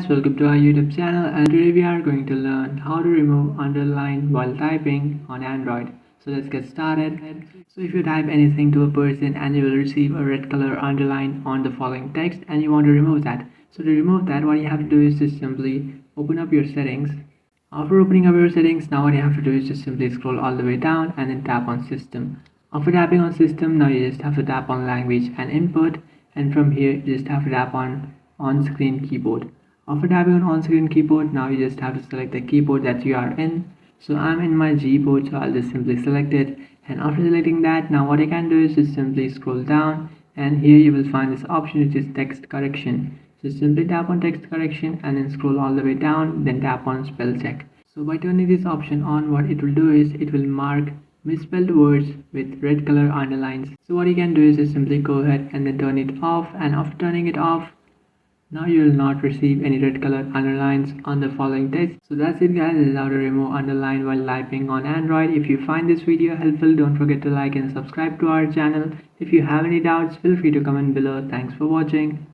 welcome to our YouTube channel, and today we are going to learn how to remove underline while typing on Android. So let's get started. So if you type anything to a person and you will receive a red color underline on the following text and you want to remove that. So to remove that, what you have to do is just simply open up your settings. After opening up your settings, now what you have to do is just simply scroll all the way down and then tap on system. After tapping on system, now you just have to tap on language and input, and from here you just have to tap on-screen keyboard. After tapping on on-screen keyboard, now you just have to select the keyboard that you are in. So I'm in my Gboard, so I'll just simply select it, and after selecting that, now what I can do is just simply scroll down, and here you will find this option which is text correction. So simply tap on text correction and then scroll all the way down, then tap on spell check. So by turning this option on, what it will do is it will mark misspelled words with red color underlines. So what you can do is just simply go ahead and then turn it off, and after turning it off, now you will not receive any red color underlines on the following text. So that's it guys, this is how to remove underline while typing on Android. If you find this video helpful, don't forget to like and subscribe to our channel. If you have any doubts, feel free to comment below. Thanks for watching.